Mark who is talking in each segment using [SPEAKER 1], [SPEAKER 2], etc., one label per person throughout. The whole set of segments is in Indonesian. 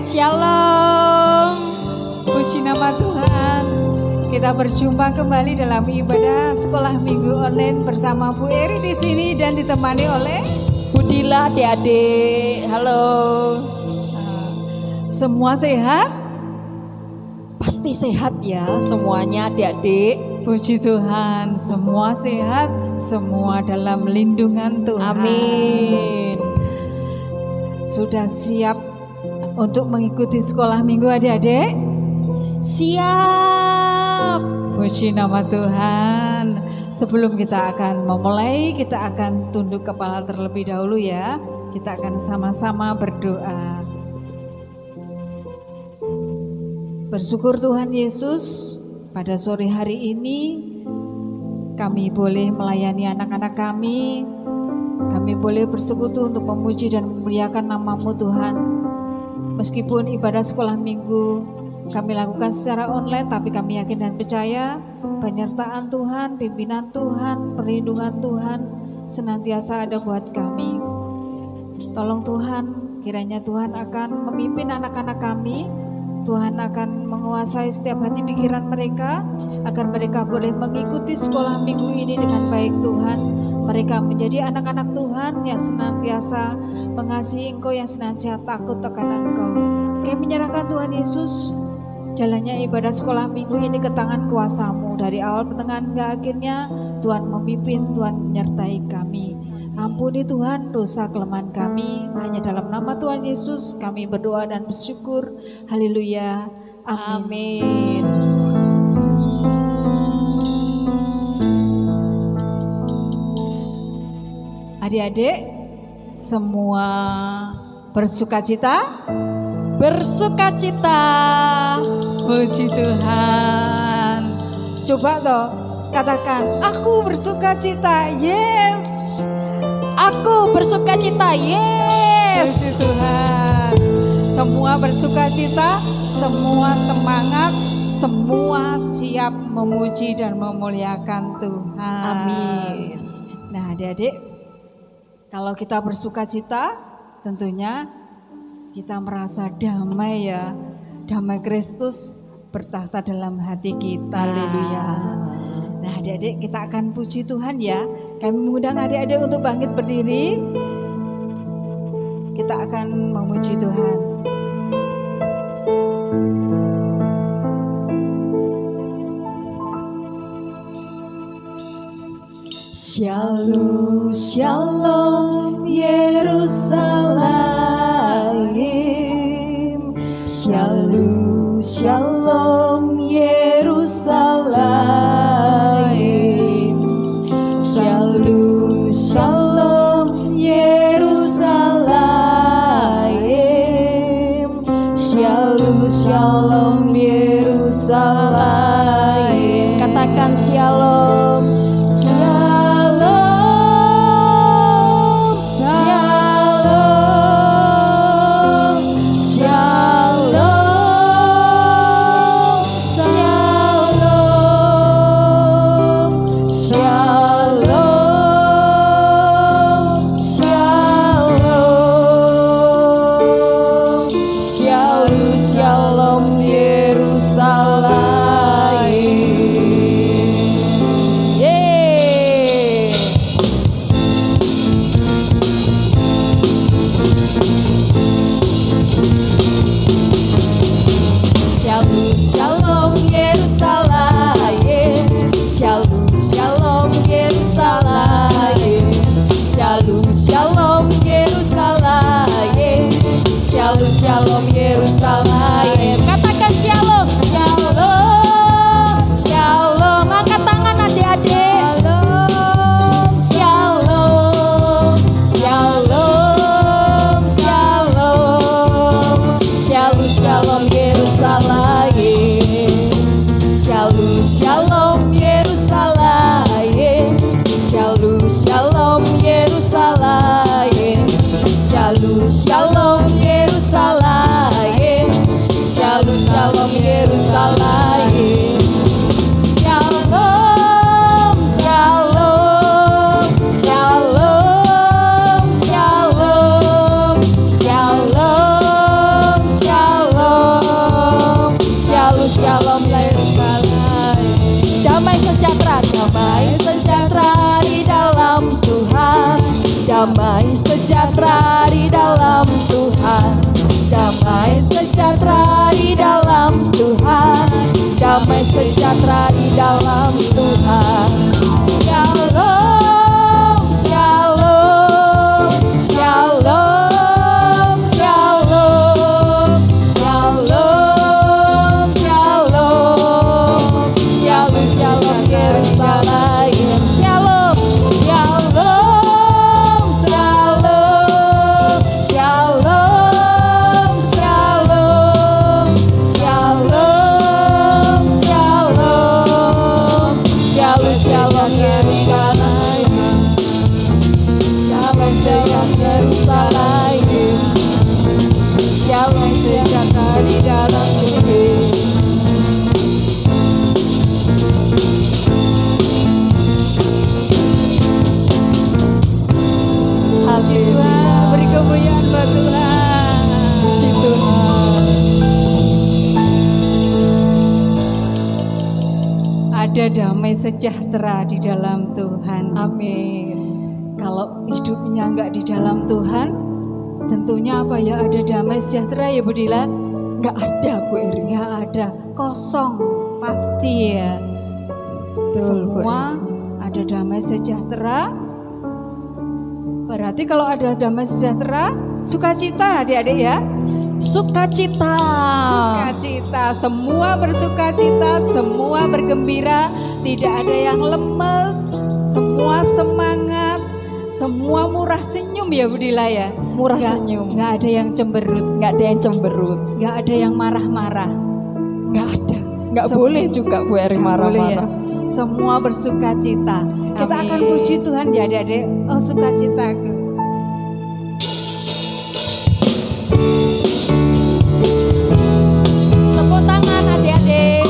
[SPEAKER 1] Shalom. Puji nama Tuhan. Kita berjumpa kembali dalam ibadah sekolah minggu online bersama Bu Eri di sini dan ditemani oleh
[SPEAKER 2] Bu Dila, adik-adik. Halo.
[SPEAKER 1] Semua sehat?
[SPEAKER 2] Pasti sehat ya semuanya adik-adik.
[SPEAKER 1] Puji Tuhan, semua sehat, semua dalam lindungan Tuhan.
[SPEAKER 2] Amin.
[SPEAKER 1] Sudah siap untuk mengikuti sekolah minggu adik-adik?
[SPEAKER 2] Siap.
[SPEAKER 1] Puji nama Tuhan. Sebelum kita akan memulai, kita akan tunduk kepala terlebih dahulu ya. Kita akan sama-sama berdoa. Bersyukur Tuhan Yesus, pada sore hari ini kami boleh melayani anak-anak kami. Kami boleh bersekutu untuk memuji dan memuliakan nama-Mu Tuhan. Meskipun ibadah sekolah minggu kami lakukan secara online, tapi kami yakin dan percaya penyertaan Tuhan, pimpinan Tuhan, perlindungan Tuhan senantiasa ada buat kami. Tolong Tuhan, kiranya Tuhan akan memimpin anak-anak kami. Tuhan akan menguasai setiap hati pikiran mereka, agar mereka boleh mengikuti sekolah minggu ini dengan baik Tuhan. Mereka menjadi anak-anak Tuhan yang senantiasa mengasihi Engkau, yang senantiasa takut akan Engkau. Kami menyerahkan Tuhan Yesus, jalannya ibadah sekolah minggu ini ke tangan kuasa-Mu. Dari awal pertengahan hingga akhirnya, Tuhan memimpin, Tuhan menyertai kami. Ampuni Tuhan dosa kelemahan kami. Hanya dalam nama Tuhan Yesus kami berdoa dan bersyukur. Haleluya. Amin. Adik-adik semua bersukacita?
[SPEAKER 2] Bersukacita.
[SPEAKER 1] Puji Tuhan. Coba toh katakan, aku bersukacita. Yes.
[SPEAKER 2] Aku bersukacita. Yes.
[SPEAKER 1] Puji Tuhan. Semua bersukacita, semua semangat, semua siap memuji dan memuliakan Tuhan.
[SPEAKER 2] Amin.
[SPEAKER 1] Nah, adik-adik, kalau kita bersukacita, tentunya kita merasa damai ya. Damai Kristus bertahta dalam hati kita.
[SPEAKER 2] Haleluya.
[SPEAKER 1] Nah, adik-adik, kita akan puji Tuhan ya. Kami mengundang adik-adik untuk bangkit berdiri. Kita akan memuji Tuhan.
[SPEAKER 2] Shalom, shalom, Yerusalem. Shalom, shalom, Yerusalem. Shalom, shalom, Yerusalem. Shalom, shalom, Yerusalem. Katakan shalom. Shalom Yerusalem. Katakan shalom. Shalom. Shalom. Angkat tangan adik-adik. Shalom. Shalom. Shalom. Shalom. Shalom Yerusalem. Shalom. Shalom Yerusalem. Shalom. Shalom Yerusalem. Shalom. Shalom Yerusalem. Shalom, shalom Yerusalem. Shalom, shalom, shalom, shalom, shalom, shalom. Shalom shalom Yerusalem. Damai sejahtera di dalam Tuhan. Damai sejahtera di dalam Tuhan. Damai sejahtera di dalam Tuhan. Damai sejahtera di dalam Tuhan. Shalom shalom shalom shalom shalom shalom shalom shalom Yerusalem. Shalom shalom shalom shalom shalom shalom shalom shalom shalom Yerusalem. Shalom shalom Yerusalem. Shalom sejahtera di dalam Tuhan.
[SPEAKER 1] Puji Tuhan, beri kemuliaan buat Tuhan.
[SPEAKER 2] Puji Tuhan.
[SPEAKER 1] Ada damai sejahtera di dalam Tuhan.
[SPEAKER 2] Amin.
[SPEAKER 1] Kalau hidupnya enggak di dalam Tuhan, tentunya apa ya, ada damai sejahtera ya Bu Dila?
[SPEAKER 2] Enggak ada Bu Eri.
[SPEAKER 1] Enggak ada, kosong pasti ya.
[SPEAKER 2] Betul, Bu
[SPEAKER 1] Semua ada damai sejahtera. Berarti kalau ada damai sejahtera, sukacita adik-adik ya.
[SPEAKER 2] Sukacita.
[SPEAKER 1] Sukacita, semua bersukacita, semua bergembira, tidak ada yang lemes, semua semangat, semua murah senyum ya Bu Dila ya.
[SPEAKER 2] Murah senyum.
[SPEAKER 1] Nggak ada yang cemberut,
[SPEAKER 2] Enggak ada yang cemberut.
[SPEAKER 1] nggak ada yang marah-marah.
[SPEAKER 2] Enggak ada. Enggak
[SPEAKER 1] Sem-
[SPEAKER 2] boleh juga Bu Eri
[SPEAKER 1] Nggak boleh ya.
[SPEAKER 2] marah-marah.
[SPEAKER 1] Semua bersukacita. Kita
[SPEAKER 2] Amin.
[SPEAKER 1] akan puji Tuhan ya adik-adik. Oh sukacitaku.
[SPEAKER 2] Tepuk tangan adik-adik.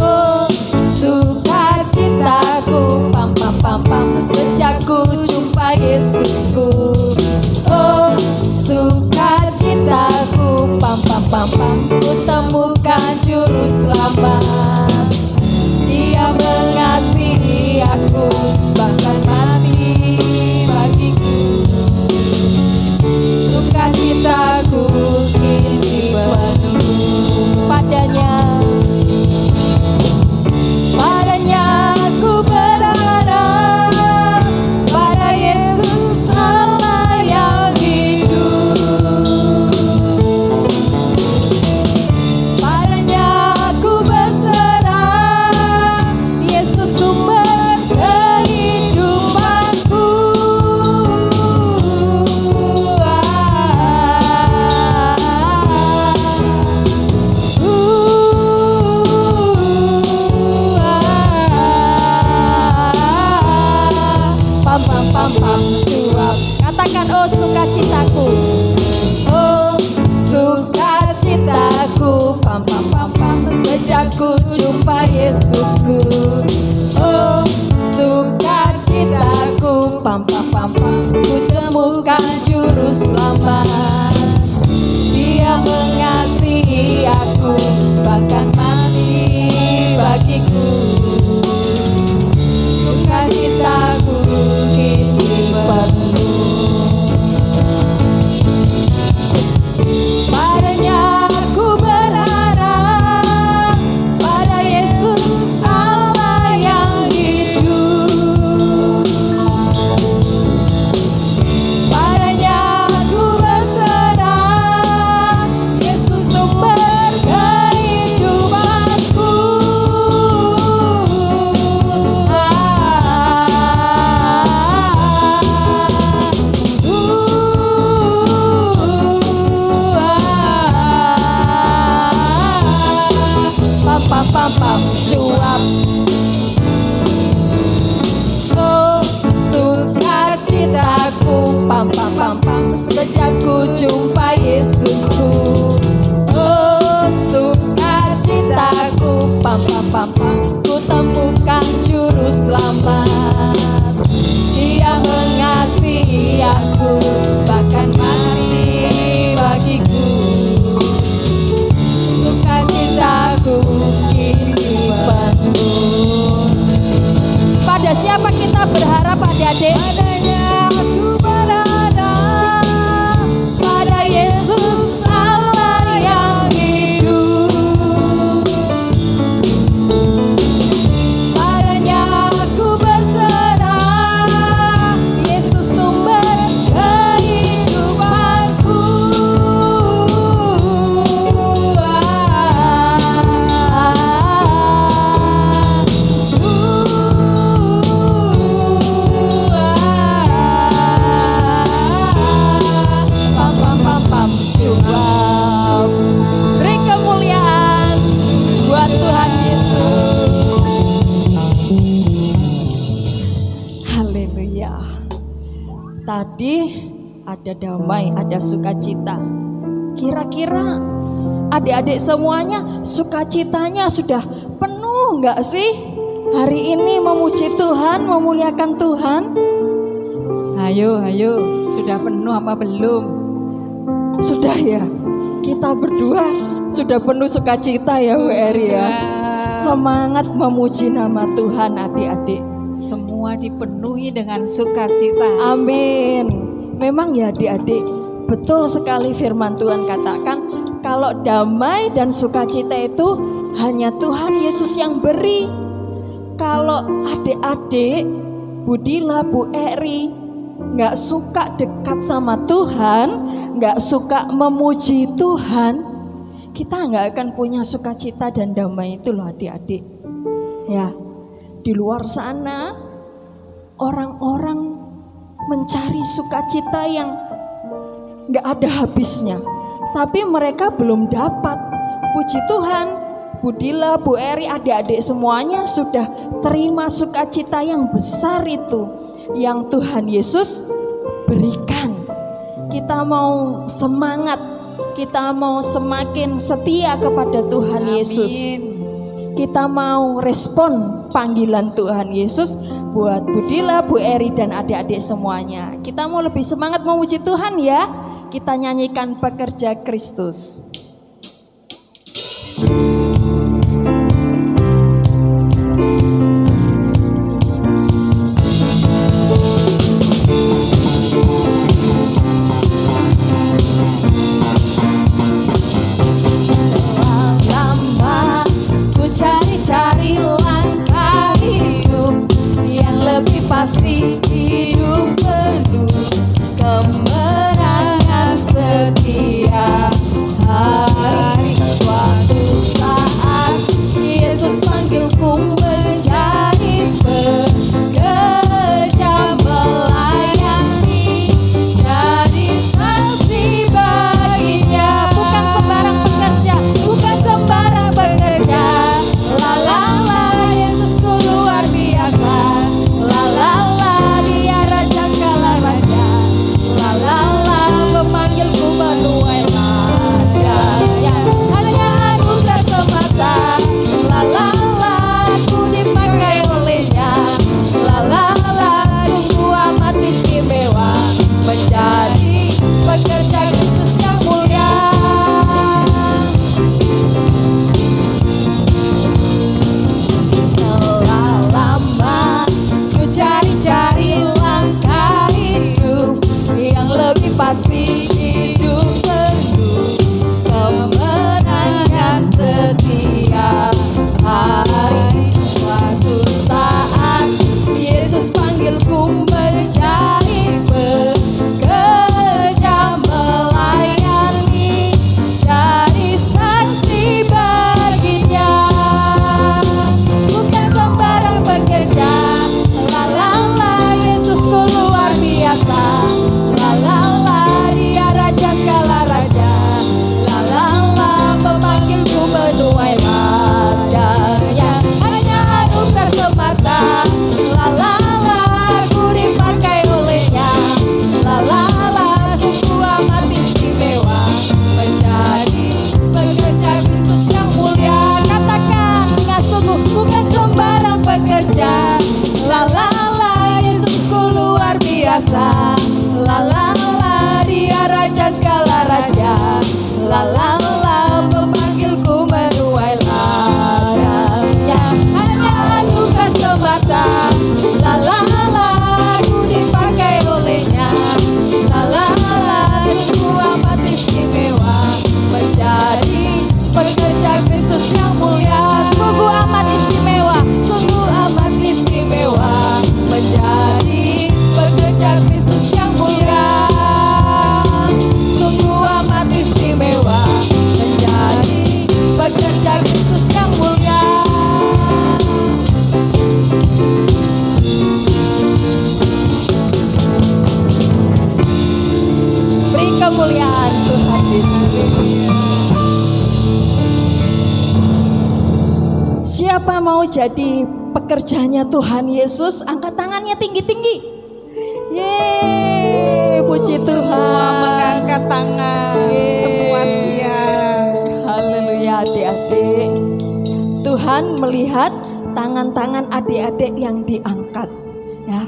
[SPEAKER 2] Oh, sukacitaku, pam pam pam pam, sejak ku jumpa Yesusku. Oh, sukacitaku, pam pam pam pam, ku temukan juru selamat. Dia mengasihi aku, bahkan mati bagiku. Sukacitaku kini penuh padanya. Padanya aku berharap, pada Yesus Allah yang hidup. Padanya aku berserah, Yesus sumber kehidupanku. Pam pam pam pam suap. Katakan oh sukacitaku. Oh sukacitaku, pam pam pam pam, sejak ku jumpa Yesusku. Oh sukacitaku, pam pam pam pam, ku temukan juru selamat. Dia mengasihi aku, bahkan mati bagiku. Sukacitaku kini penuh. Padanya aku berharap, pada Yesus Allah yang hidup. Padanya aku berserah, Yesus sumber kehidupanku. Pam pam pam pam cuap. Oh sukacitaku, pam pam pam pam, sejak ku jumpa Yesusku. Oh sukacitaku, pam pam pam pam, ku temukan juru selamat. Pada siapa kita berharap adik-adik?
[SPEAKER 1] Padanya aku berharap,
[SPEAKER 2] Pada Yesus Allah yang hidup.
[SPEAKER 1] padanya aku berserah, Yesus sumber kehidupanku.
[SPEAKER 2] Pam pam pam pam. Coba beri kemuliaan buat Tuhan Yesus. Haleluya. Tadi ada damai, ada sukacita. Kira-kira adik-adik semuanya sukacitanya sudah penuh nggak sih? Hari ini memuji Tuhan, memuliakan Tuhan.
[SPEAKER 1] Ayo, sudah penuh apa belum?
[SPEAKER 2] Sudah ya, kita berdua sudah penuh sukacita ya Bu Eri ya. Semangat memuji nama Tuhan adik-adik.
[SPEAKER 1] Semua dipenuhi dengan sukacita.
[SPEAKER 2] Amin. Memang ya adik-adik, betul sekali firman Tuhan katakan kalau damai dan sukacita itu hanya Tuhan Yesus yang beri. Kalau adik-adik, Bu Dila, Bu Eri nggak suka dekat sama Tuhan, nggak suka memuji Tuhan, kita nggak akan punya sukacita dan damai itu loh adik-adik. Ya, di luar sana orang-orang mencari sukacita yang nggak ada habisnya, tapi mereka belum dapat. Puji Tuhan, Bu Dila, Bu Eri, adik-adik semuanya sudah terima sukacita yang besar itu yang Tuhan Yesus berikan. Kita mau semangat, kita mau semakin setia kepada Tuhan Yesus. Kita mau respon panggilan Tuhan Yesus buat Bu Dila, Bu Eri dan adik-adik semuanya. Kita mau lebih semangat memuji Tuhan ya. Kita nyanyikan Pekerja Kristus.
[SPEAKER 1] Lama ku cari-cari langkah hidup yang lebih pasti, hidup penuh kemenangan setiap hari. Suatu saat Yesus panggilku menjadi pekerja melayani, jadi saksi baginya. Bukan sembarang pekerja, bukan sembarang pekerja. La la la, Yesusku luar biasa. La la la, Dia raja segala raja. La la la, memanggilku menuai ladangnya. Hanya anugerah semata. La la la, aku dipakai olehnya. La la la, sungguh amat istimewa menjadi pekerja Kristus yang mulia. Telah lama ku cari-cari langkah hidup yang lebih pasti, hidup penuh kemenangan setiap hari. Suatu saat Yesus panggilku menjadi pekerja melayani, jadi saksi baginya. Bukan sembarang pekerja. La la la, Yesusku luar biasa. La la la, Dia raja segala raja. La la la, memanggilku menuai ladangnya. Hanya anugerah semata. La la la, aku dipakai olehnya. La la la, sungguh amat istimewa menjadi pekerja Kristus yang mulia. Katakan dengan sungguh, bukan sembarang pekerja. La la la, Yesusku luar biasa. La la la, Dia raja segala raja. La la la, memanggilku menuai ladangnya. Hanya anugerah semata.
[SPEAKER 2] bekerja Kristus yang mulia. Sungguh amat istimewa menjadi bekerja Kristus yang mulia. Beri kemuliaan Tuhan Yesus. Siapa mau jadi pekerjanya Tuhan Yesus? Angkat tangannya tinggi-tinggi. Yeay, puji Tuhan.
[SPEAKER 1] Semua mengangkat tangan,
[SPEAKER 2] Yeay.
[SPEAKER 1] semua siap.
[SPEAKER 2] Haleluya adik-adik. Tuhan melihat tangan-tangan adik-adik yang diangkat. Ya,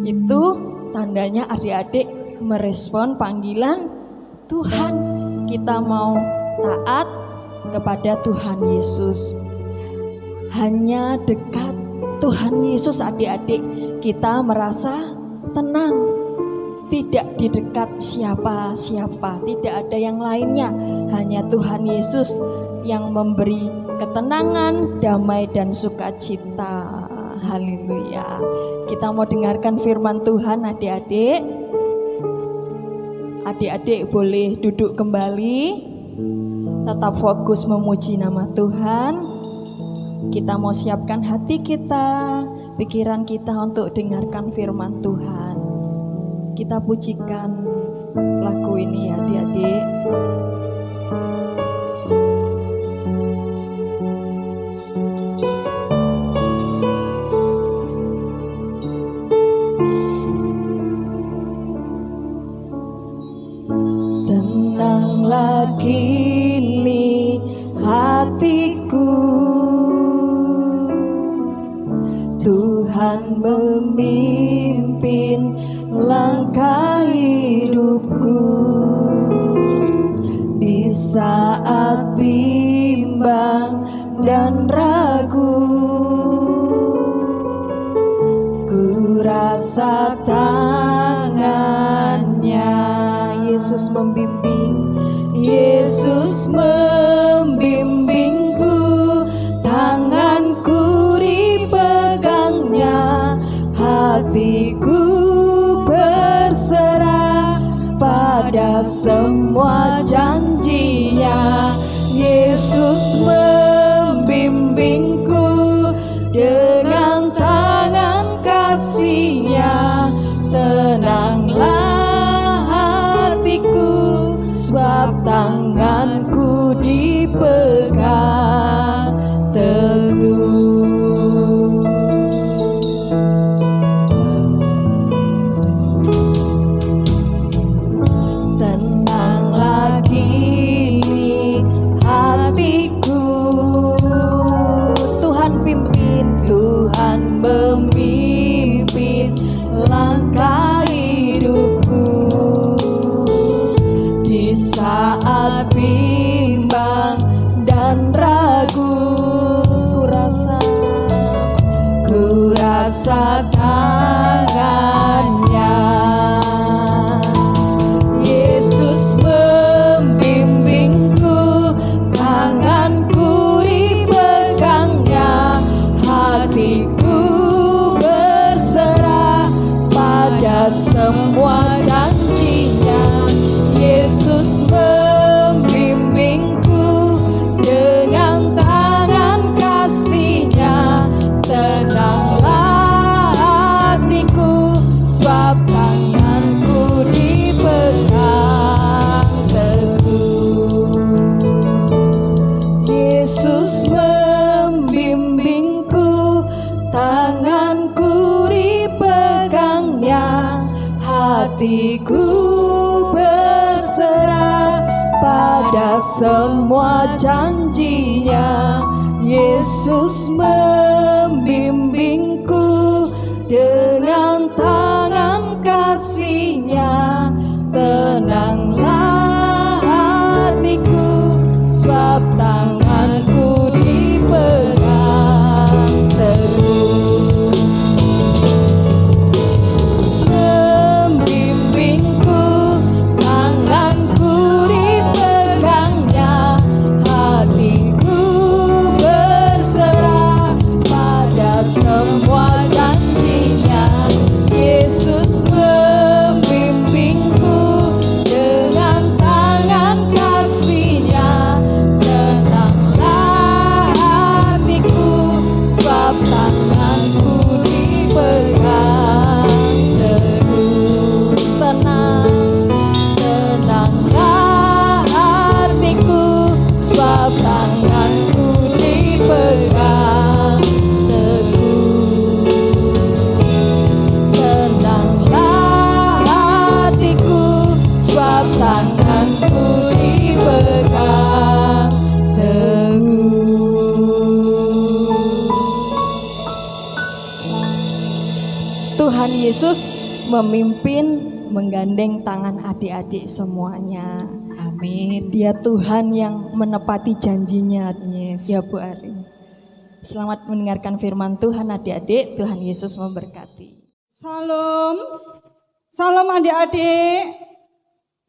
[SPEAKER 2] itu tandanya adik-adik merespon panggilan Tuhan. Kita mau taat kepada Tuhan Yesus. Hanya dekat Tuhan Yesus adik-adik kita merasa tenang. Tidak di dekat siapa-siapa, tidak ada yang lainnya. Hanya Tuhan Yesus yang memberi ketenangan, damai dan sukacita. Haleluya. Kita mau dengarkan firman Tuhan adik-adik. Adik-adik boleh duduk kembali. Tetap fokus memuji nama Tuhan. Kita mau siapkan hati kita, pikiran kita untuk dengarkan firman Tuhan. Kita pujikan lagu ini ya adik-adik. Tenanglah kini hatiku, Tuhan memimpin langkah hidupku. Di saat bimbang dan ragu, ku rasa tangannya Yesus membimbing. Yesus membimbingku, tanganku dipegangnya, hatiku berserah pada semua janjinya. Yesus membimbingku dengan tangan kasih-Nya. Tenanglah hatiku, sebab tanganku dipegang teguh. Tenanglah kini hatiku, Tuhan pimpin, Tuhan memimpin langkah hidupku. Di saat bimbang dan ragu, ku rasa tangannya. Yesus membimbingku, tanganku dipegangnya, hatiku berserah pada semua janjinya. Yesus membimbingku dengan tangan kasih-Nya. Tenanglah hatiku, sebab tanganku dipegang teguh. Yesus membimbingku, tanganku dipegangnya, hatiku berserah pada semua janjinya. Yesus membimbingku dengan tangan kasih-Nya. Tenanglah hatiku, sebab tanganku dipegang teguh. Membimbingku, tanganku dipegangnya, hatiku berserah pada semua janjinya. berpegang teguh. Tuhan Yesus memimpin, menggandeng tangan adik-adik semuanya.
[SPEAKER 1] Amin.
[SPEAKER 2] Dia Tuhan yang menepati janjinya.
[SPEAKER 1] Yes.
[SPEAKER 2] Ya Bu Ari. Selamat mendengarkan firman Tuhan adik-adik. Tuhan Yesus memberkati.
[SPEAKER 3] Salam, salam adik-adik.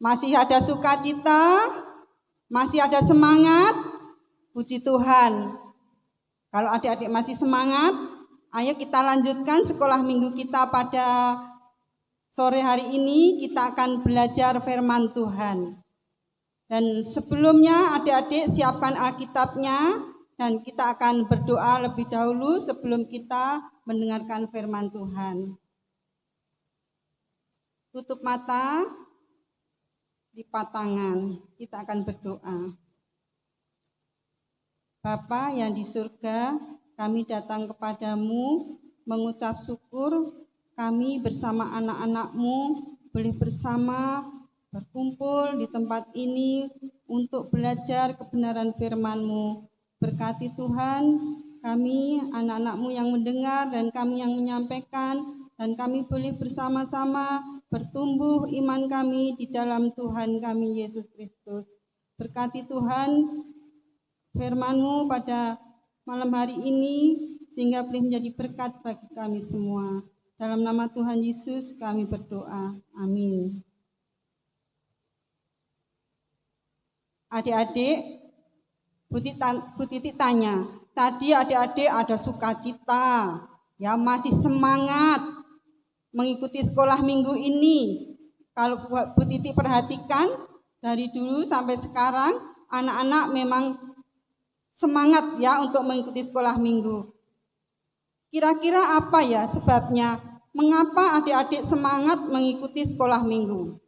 [SPEAKER 3] Masih ada sukacita, masih ada semangat. Puji Tuhan. Kalau adik-adik masih semangat, ayo kita lanjutkan sekolah minggu kita pada sore hari ini. Kita akan belajar firman Tuhan. Dan sebelumnya adik-adik siapkan Alkitabnya dan kita akan berdoa lebih dahulu sebelum kita mendengarkan firman Tuhan. Tutup mata, lipat tangan, kita akan berdoa. Bapa yang di surga, kami datang kepadamu mengucap syukur kami bersama anak-anak-Mu boleh bersama berkumpul di tempat ini untuk belajar kebenaran firman-Mu. Berkati Tuhan kami anak-anak-Mu yang mendengar dan kami yang menyampaikan, dan kami boleh bersama-sama bertumbuh iman kami di dalam Tuhan kami Yesus Kristus. Berkati Tuhan firman-Mu pada malam hari ini sehingga boleh menjadi berkat bagi kami semua. Dalam nama Tuhan Yesus kami berdoa. Amin. Adik-adik, Bu Titi tanya, tadi adik-adik ada sukacita, ya masih semangat mengikuti sekolah minggu ini. Kalau Bu Titi perhatikan dari dulu sampai sekarang, anak-anak memang semangat ya untuk mengikuti sekolah minggu. Kira-kira apa ya sebabnya? Mengapa adik-adik semangat mengikuti sekolah minggu?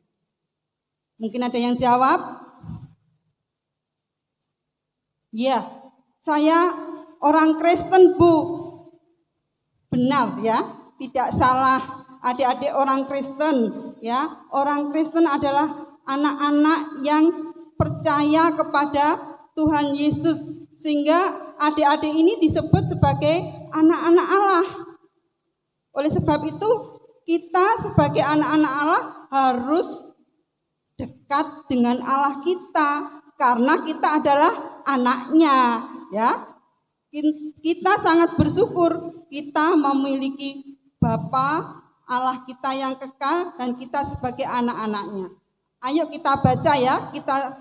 [SPEAKER 3] Mungkin ada yang jawab? Ya, saya orang Kristen, Bu. Benar ya, tidak salah. Adik-adik orang Kristen, ya. Orang Kristen adalah anak-anak yang percaya kepada Tuhan Yesus, sehingga adik-adik ini disebut sebagai anak-anak Allah. Oleh sebab itu, kita sebagai anak-anak Allah harus dekat dengan Allah kita, karena kita adalah anaknya, ya. Kita sangat bersyukur kita memiliki Bapa Allah kita yang kekal dan kita sebagai anak-anaknya. Ayo kita baca ya, kita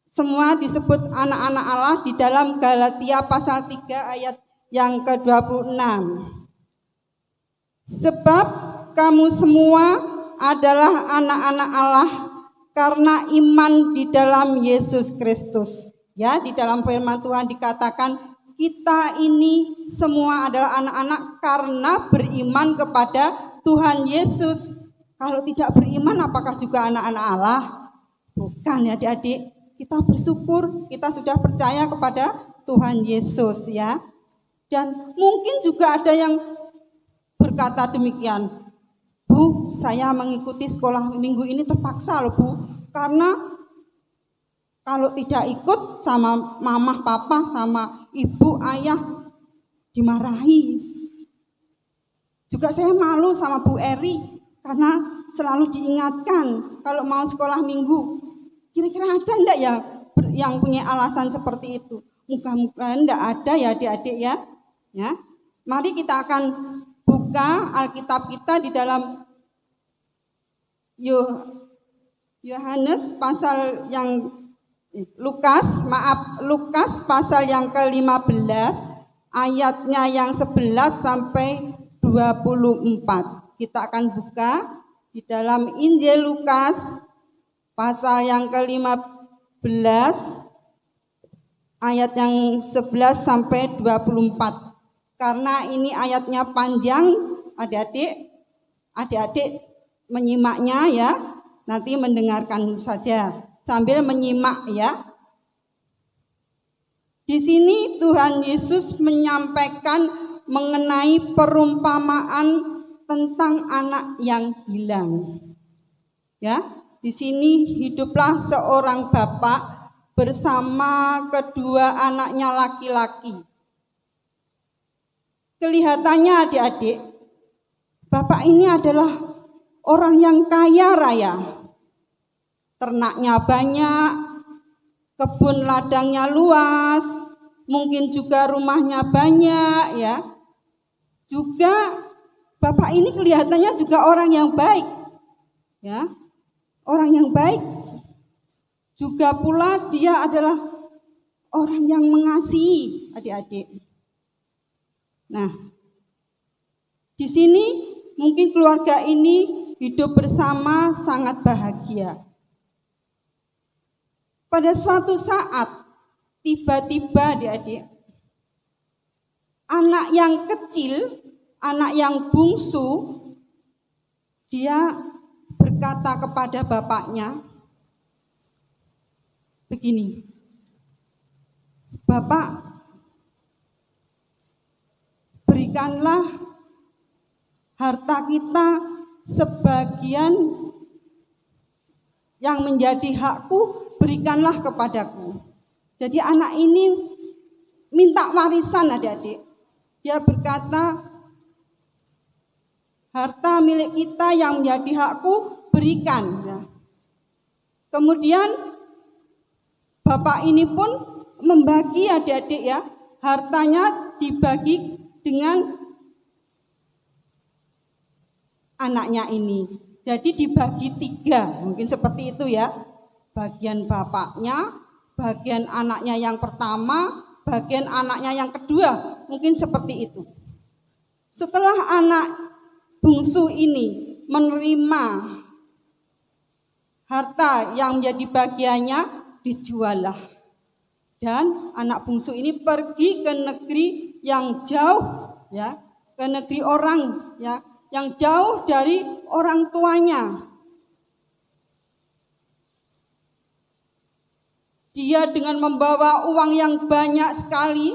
[SPEAKER 3] semua disebut anak-anak Allah di dalam Galatia pasal 3 ayat yang ke-26. Sebab kamu semua adalah anak-anak Allah karena iman di dalam Yesus Kristus. Ya, di dalam firman Tuhan dikatakan kita ini semua adalah anak-anak karena beriman kepada Tuhan Yesus. Kalau tidak beriman apakah juga anak-anak Allah? Bukan ya adik-adik. Kita bersyukur kita sudah percaya kepada Tuhan Yesus ya. Dan mungkin juga ada yang berkata demikian, Bu, saya mengikuti sekolah minggu ini terpaksa loh Bu, karena kalau tidak ikut sama mama, papa, sama ibu, ayah dimarahi. Juga saya malu sama Bu Eri karena selalu diingatkan kalau mau sekolah minggu. Kira-kira ada enggak ya yang punya alasan seperti itu? Mudah-mudahan enggak ada ya adik-adik ya. Ya. Mari kita akan buka Alkitab kita di dalam Yohanes pasal yang Lukas pasal yang ke-15 ayatnya yang 11 sampai 24. Kita akan buka di dalam Injil Lukas pasal yang ke-15 ayat yang 11 sampai 24. Karena ini ayatnya panjang, adik-adik menyimaknya ya, nanti mendengarkan saja sambil menyimak ya. Di sini Tuhan Yesus menyampaikan mengenai perumpamaan tentang anak yang hilang. Ya, di sini hiduplah seorang bapak bersama kedua anaknya laki-laki. Kelihatannya adik-adik, bapak ini adalah orang yang kaya raya. Ternaknya banyak, kebun ladangnya luas, mungkin juga rumahnya banyak ya. Juga bapak ini kelihatannya juga orang yang baik. Ya. Orang yang baik. Juga pula dia adalah orang yang mengasihi adik-adik. Nah, di sini mungkin keluarga ini hidup bersama sangat bahagia. Pada suatu saat, tiba-tiba adik-adik, anak yang kecil, anak yang bungsu, dia berkata kepada bapaknya, begini, "Bapak, berikanlah harta kita sebagian yang menjadi hakku, berikanlah kepadaku." Jadi anak ini minta warisan adik-adik. Dia berkata, "Harta milik kita yang menjadi hakku, berikan." Ya. Kemudian bapak ini pun membagi adik-adik ya, hartanya dibagi dengan anaknya ini. Jadi dibagi 3, mungkin seperti itu ya. Bagian bapaknya, bagian anaknya yang pertama, bagian anaknya yang kedua, mungkin seperti itu. Setelah anak bungsu ini menerima harta yang menjadi bagiannya, dijuallah. Dan anak bungsu ini pergi ke negeri yang jauh ya, ke negeri orang ya, yang jauh dari orang tuanya. Dia dengan membawa uang yang banyak sekali,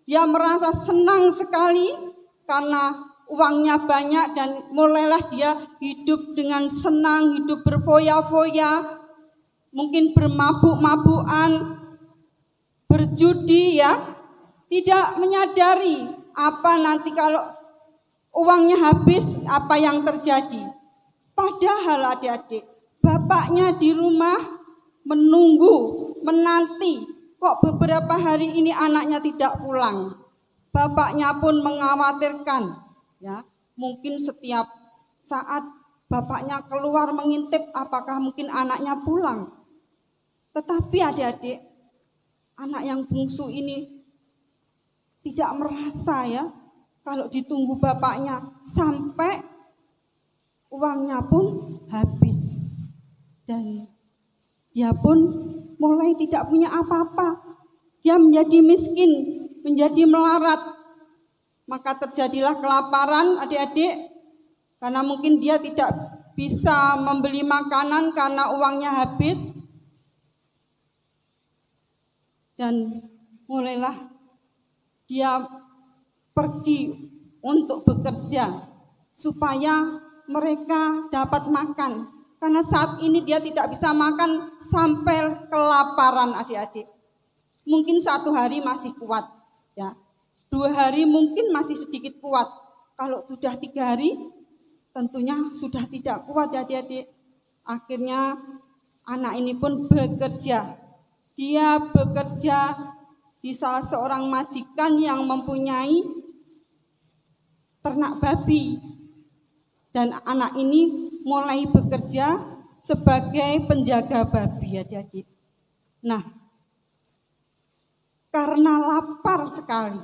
[SPEAKER 3] dia merasa senang sekali karena uangnya banyak, dan mulailah dia hidup dengan senang, hidup berfoya-foya, mungkin bermabuk-mabukan, berjudi ya, tidak menyadari apa nanti kalau uangnya habis, apa yang terjadi. Padahal adik-adik, bapaknya di rumah menunggu, menanti, kok beberapa hari ini anaknya tidak pulang. Bapaknya pun mengkhawatirkan, ya, mungkin setiap saat bapaknya keluar mengintip apakah mungkin anaknya pulang. Tetapi adik-adik, anak yang bungsu ini tidak merasa ya kalau ditunggu bapaknya sampai uangnya pun habis. Dan dia pun mulai tidak punya apa-apa. Dia menjadi miskin, menjadi melarat. Maka terjadilah kelaparan adik-adik, karena mungkin dia tidak bisa membeli makanan karena uangnya habis. Dan mulailah dia pergi untuk bekerja supaya mereka dapat makan. Karena saat ini dia tidak bisa makan sampai kelaparan adik-adik. Mungkin 1 hari masih kuat, ya. 2 hari mungkin masih sedikit kuat. Kalau sudah 3 hari tentunya sudah tidak kuat adik-adik. Akhirnya anak ini pun bekerja. Dia bekerja di salah seorang majikan yang mempunyai ternak babi. Dan anak ini mulai bekerja sebagai penjaga babi adik-adik. Nah, karena lapar sekali,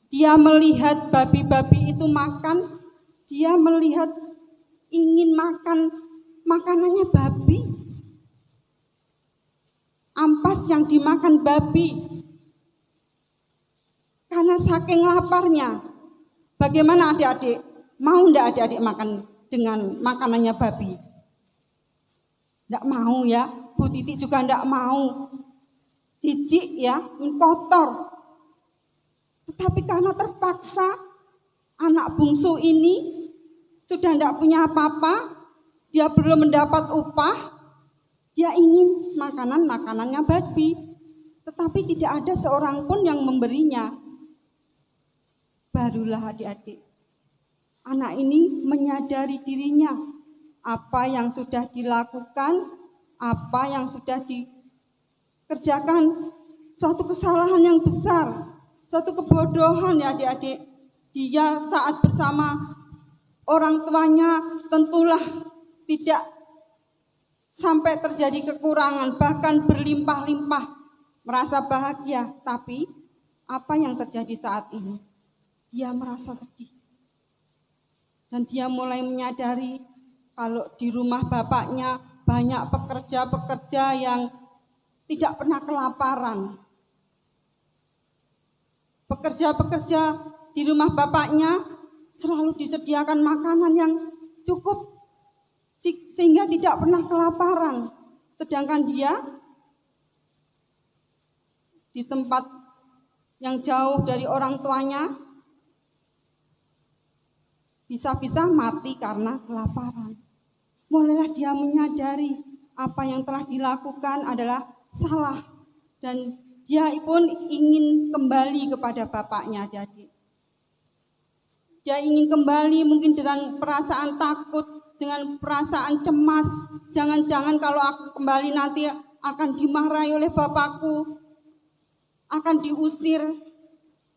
[SPEAKER 3] dia melihat babi-babi itu makan, dia melihat ingin makan makanannya babi. Ampas yang dimakan babi. Karena saking laparnya. Bagaimana adik-adik? Mau enggak adik-adik makan dengan makanannya babi? Enggak mau ya. Bu Titi juga enggak mau. Jijik ya, kotor. Tetapi karena terpaksa, anak bungsu ini sudah enggak punya apa-apa, dia belum mendapat upah, Dia ingin makanannya babi, tetapi tidak ada seorang pun yang memberinya. Barulah adik-adik, anak ini menyadari dirinya, apa yang sudah dilakukan, apa yang sudah dikerjakan, suatu kesalahan yang besar, suatu kebodohan ya adik-adik. Dia saat bersama orang tuanya tentulah tidak sampai terjadi kekurangan, bahkan berlimpah-limpah, merasa bahagia. Tapi apa yang terjadi saat ini? Dia merasa sedih. Dan dia mulai menyadari kalau di rumah bapaknya banyak pekerja-pekerja yang tidak pernah kelaparan. Pekerja-pekerja di rumah bapaknya selalu disediakan makanan yang cukup sehingga tidak pernah kelaparan. Sedangkan dia di tempat yang jauh dari orang tuanya bisa-bisa mati karena kelaparan. Mulailah dia menyadari apa yang telah dilakukan adalah salah, dan dia pun ingin kembali kepada bapaknya. Jadi dia ingin kembali mungkin dengan perasaan takut, dengan perasaan cemas. Jangan-jangan kalau aku kembali nanti akan dimarahi oleh bapakku, akan diusir.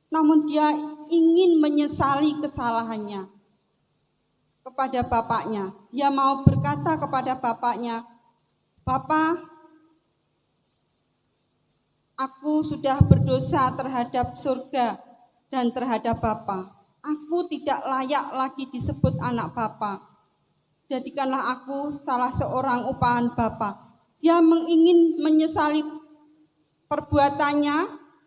[SPEAKER 3] Namun dia ingin menyesali kesalahannya kepada bapaknya. Dia mau berkata kepada bapaknya, "Bapak, aku sudah berdosa terhadap surga dan terhadap Bapak. Aku tidak layak lagi disebut anak Bapak. Jadikanlah aku salah seorang upahan Bapak." Dia ingin menyesali perbuatannya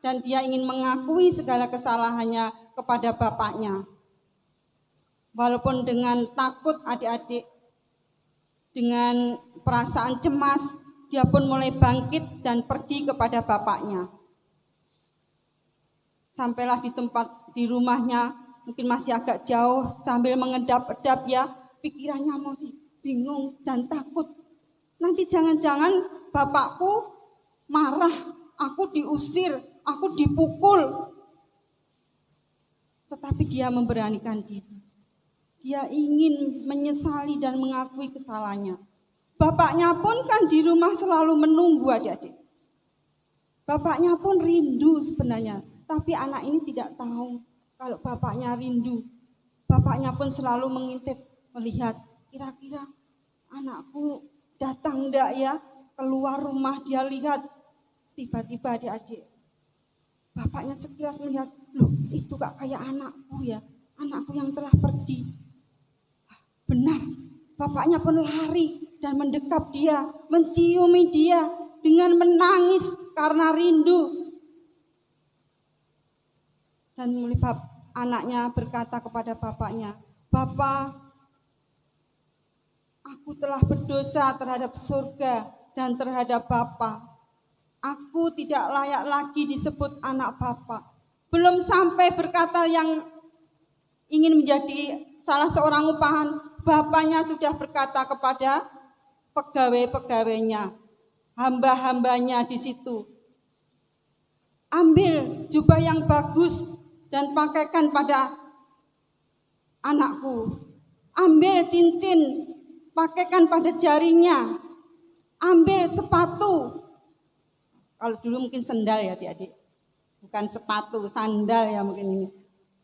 [SPEAKER 3] dan dia ingin mengakui segala kesalahannya kepada bapaknya. Walaupun dengan takut adik-adik, dengan perasaan cemas, dia pun mulai bangkit dan pergi kepada bapaknya. Sampailah di tempat di rumahnya, mungkin masih agak jauh, sambil mengedap-edap ya, pikirannya masih bingung dan takut. Nanti jangan-jangan bapakku marah, aku diusir, aku dipukul. Tetapi dia memberanikan diri. Dia ingin menyesali dan mengakui kesalahannya. Bapaknya pun kan di rumah selalu menunggu adik-adik. Bapaknya pun rindu sebenarnya, tapi anak ini tidak tahu kalau bapaknya rindu. Bapaknya pun selalu mengintip, melihat kira-kira anakku datang enggak ya, keluar rumah. Dia lihat, tiba-tiba adik-adik, bapaknya sekilas melihat, loh itu gak kayak anakku ya, anakku yang telah pergi. Benar, bapaknya pun lari dan mendekap dia, menciumi dia dengan menangis karena rindu. Dan mulai anaknya berkata kepada bapaknya, "Bapak, aku telah berdosa terhadap surga dan terhadap Bapak. Aku tidak layak lagi disebut anak Bapak." Belum sampai berkata yang ingin menjadi salah seorang upahan, bapaknya sudah berkata kepada pegawai-pegawainya, hamba-hambanya di situ, "Ambil jubah yang bagus dan pakaikan pada anakku. Ambil cincin, pakaikan pada jarinya. Ambil sepatu." Kalau dulu mungkin sendal ya adik-adik, bukan sepatu, sandal ya mungkin ini.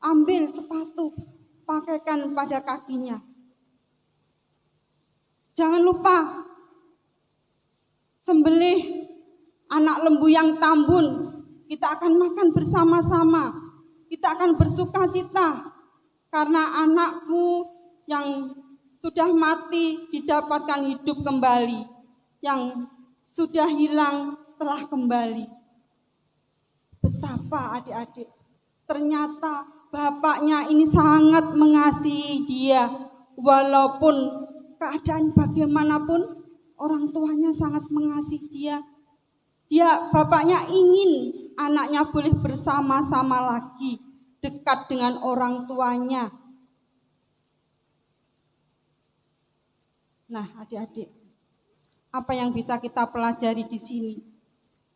[SPEAKER 3] Ambil sepatu, pakaikan pada kakinya. Jangan lupa sembelih anak lembu yang tambun. Kita akan makan bersama-sama. Kita akan bersuka cita karena anakku yang sudah mati didapatkan hidup kembali, yang sudah hilang telah kembali. Betapa adik-adik, ternyata bapaknya ini sangat mengasihi dia. Walaupun keadaan bagaimanapun, orang tuanya sangat mengasihi dia. Bapaknya ingin anaknya boleh bersama-sama lagi, dekat dengan orang tuanya. Nah adik-adik, apa yang bisa kita pelajari di sini?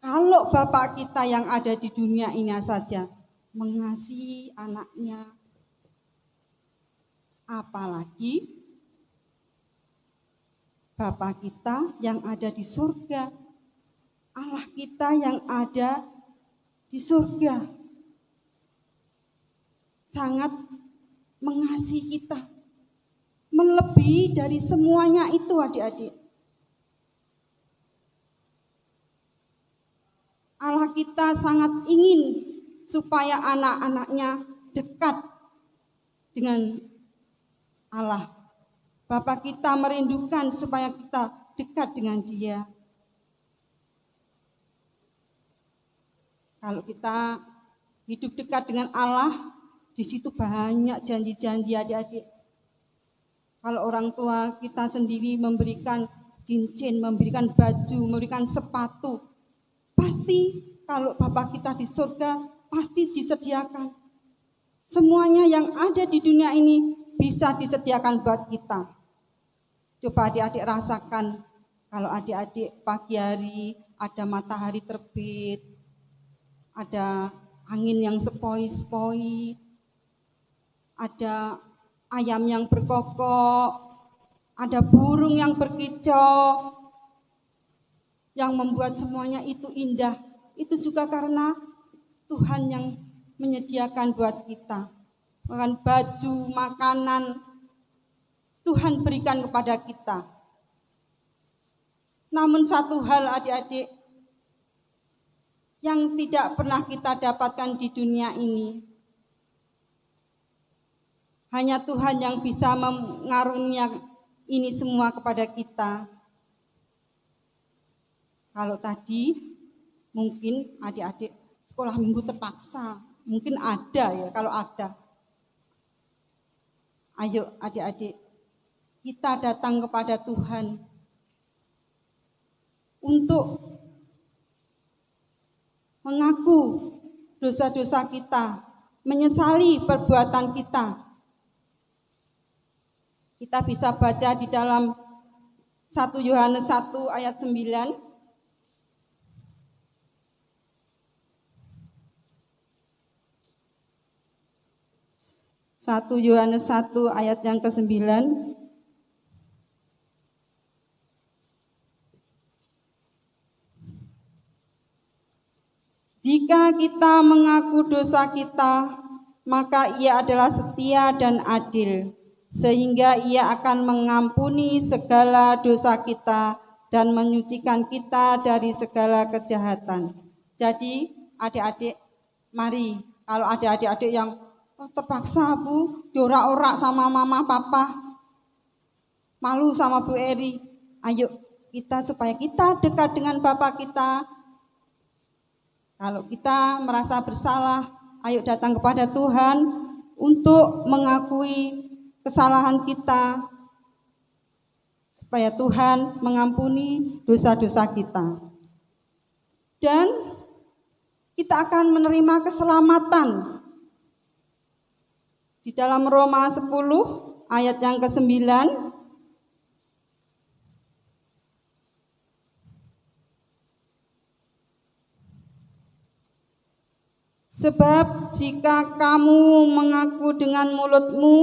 [SPEAKER 3] Kalau Bapa kita yang ada di dunia ini saja mengasihi anaknya, apalagi Bapa kita yang ada di surga, Allah kita yang ada di surga, sangat mengasihi kita, melebihi dari semuanya itu adik-adik. Allah kita sangat ingin supaya anak-anaknya dekat dengan Allah. Bapa kita merindukan supaya kita dekat dengan Dia. Kalau kita hidup dekat dengan Allah, di situ banyak janji-janji adik-adik. Kalau orang tua kita sendiri memberikan cincin, memberikan baju, memberikan sepatu, pasti kalau Bapa kita di surga pasti disediakan. Semuanya yang ada di dunia ini bisa disediakan buat kita. Coba adik-adik rasakan kalau adik-adik pagi hari ada matahari terbit, ada angin yang sepoi-sepoi, ada ayam yang berkokok, ada burung yang berkicau, yang membuat semuanya itu indah. Itu juga karena Tuhan yang menyediakan buat kita. Bahkan baju, makanan, Tuhan berikan kepada kita. Namun satu hal adik-adik, yang tidak pernah kita dapatkan di dunia ini, hanya Tuhan yang bisa mengaruniakan ini semua kepada kita. Kalau tadi mungkin adik-adik sekolah minggu terpaksa, mungkin ada ya, kalau ada. Ayo adik-adik, kita datang kepada Tuhan untuk mengaku dosa-dosa kita, menyesali perbuatan kita. Kita bisa baca di dalam 1 Yohanes 1 ayat 9. 1 Yohanes 1 ayat yang ke-9. Jika kita mengaku dosa kita, maka Ia adalah setia dan adil, sehingga Ia akan mengampuni segala dosa kita dan menyucikan kita dari segala kejahatan. Jadi adik-adik, mari kalau ada adik-adik yang terpaksa Bu, diorak-orak sama mama papa, malu sama Bu Eri, ayo kita supaya kita dekat dengan Bapa kita. Kalau kita merasa bersalah, ayo datang kepada Tuhan untuk mengakui kesalahan kita, supaya Tuhan mengampuni dosa-dosa kita. Dan kita akan menerima keselamatan. Di dalam Roma 10 ayat yang ke-9, sebab jika kamu mengaku dengan mulutmu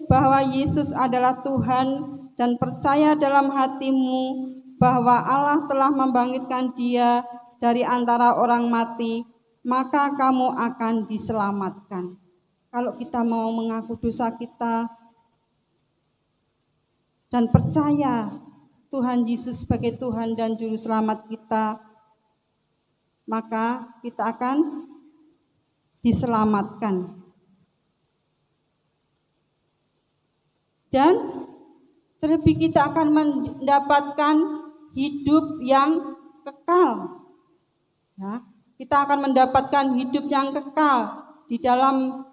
[SPEAKER 3] bahwa Yesus adalah Tuhan dan percaya dalam hatimu bahwa Allah telah membangkitkan Dia dari antara orang mati, maka kamu akan diselamatkan. Kalau kita mau mengaku dosa kita dan percaya Tuhan Yesus sebagai Tuhan dan Juru Selamat kita, maka kita akan diselamatkan. Dan terlebih kita akan mendapatkan hidup yang kekal. Ya, kita akan mendapatkan hidup yang kekal di dalam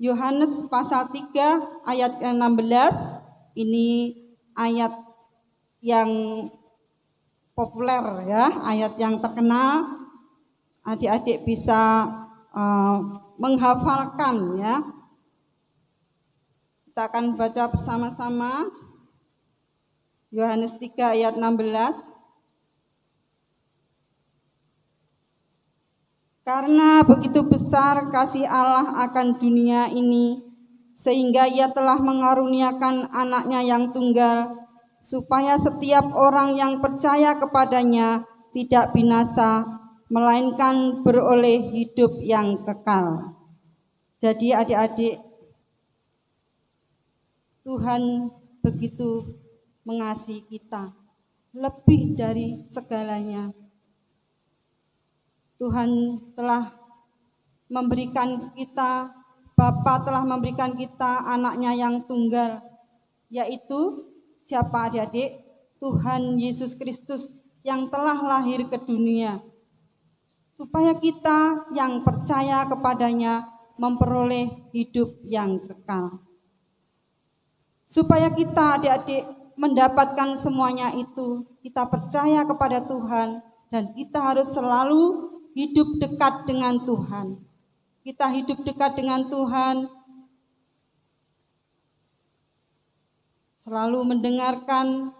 [SPEAKER 3] Yohanes pasal 3 ayat 16, ini ayat yang populer ya, ayat yang terkenal. Adik-adik bisa menghafalkan ya. Kita akan baca bersama-sama. Yohanes 3 ayat 16. Karena begitu besar kasih Allah akan dunia ini, sehingga Ia telah mengaruniakan anaknya yang tunggal, supaya setiap orang yang percaya kepadanya tidak binasa, melainkan beroleh hidup yang kekal. Jadi adik-adik, Tuhan begitu mengasihi kita, lebih dari segalanya. Tuhan telah memberikan kita, Bapa telah memberikan kita anaknya yang tunggal, yaitu siapa adik-adik? Tuhan Yesus Kristus yang telah lahir ke dunia, supaya kita yang percaya kepadanya memperoleh hidup yang kekal. Supaya kita adik-adik mendapatkan semuanya itu, kita percaya kepada Tuhan dan kita harus selalu hidup dekat dengan Tuhan. Kita hidup dekat dengan Tuhan, selalu mendengarkan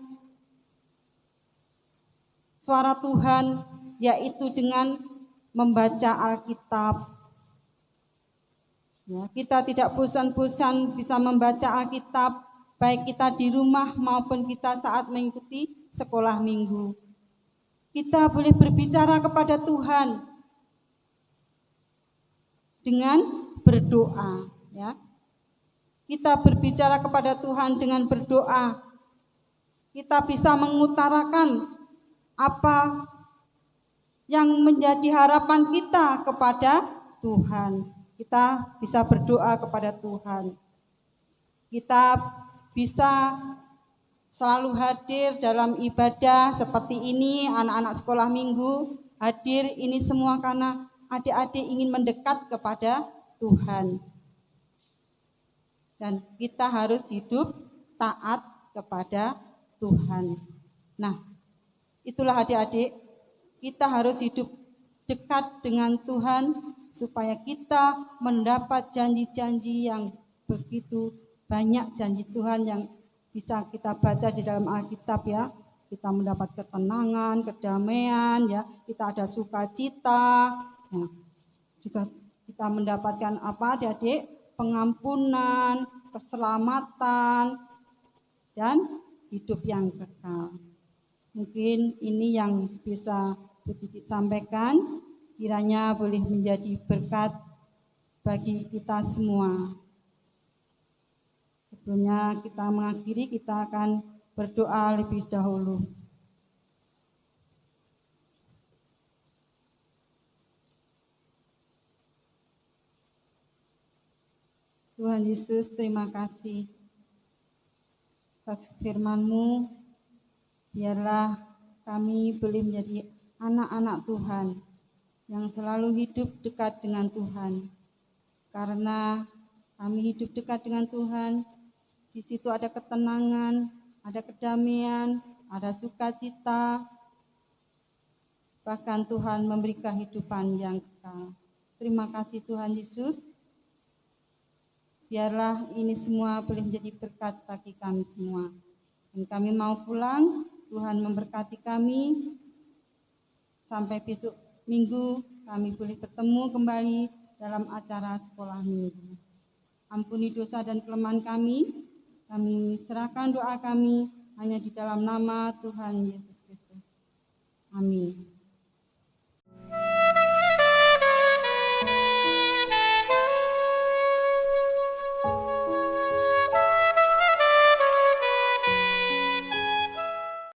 [SPEAKER 3] suara Tuhan, yaitu dengan membaca Alkitab. Ya, kita tidak bosan-bosan bisa membaca Alkitab, baik kita di rumah maupun kita saat mengikuti sekolah minggu. Kita boleh berbicara kepada Tuhan dengan berdoa, ya. Kita berbicara kepada Tuhan dengan berdoa. Kita bisa mengutarakan apa yang menjadi harapan kita kepada Tuhan. Kita bisa berdoa kepada Tuhan. Kita bisa selalu hadir dalam ibadah seperti ini, anak-anak sekolah minggu hadir ini semua karena adik-adik ingin mendekat kepada Tuhan. Dan kita harus hidup taat kepada Tuhan. Nah, itulah adik-adik, kita harus hidup dekat dengan Tuhan supaya kita mendapat janji-janji yang begitu banyak, janji Tuhan yang bisa kita baca di dalam Alkitab, ya. Kita mendapat ketenangan, kedamaian, ya. Kita ada sukacita, ya. Juga kita mendapatkan apa, adik-adik? Pengampunan, keselamatan, dan hidup yang kekal. Mungkin ini yang bisa Bu Titik sampaikan, kiranya boleh menjadi berkat bagi kita semua. Sebelumnya kita mengakhiri, kita akan berdoa lebih dahulu. Tuhan Yesus, terima kasih atas firman-Mu. Biarlah kami boleh menjadi anak-anak Tuhan yang selalu hidup dekat dengan Tuhan. Karena kami hidup dekat dengan Tuhan, di situ ada ketenangan, ada kedamaian, ada sukacita. Bahkan Tuhan memberi kehidupan yang kekal. Terima kasih Tuhan Yesus. Biarlah ini semua boleh menjadi berkat bagi kami semua. Dan kami mau pulang, Tuhan memberkati kami. Sampai besok minggu kami boleh bertemu kembali dalam acara sekolah minggu. Ampuni dosa dan kelemahan kami serahkan doa kami hanya di dalam nama Tuhan Yesus Kristus. Amin.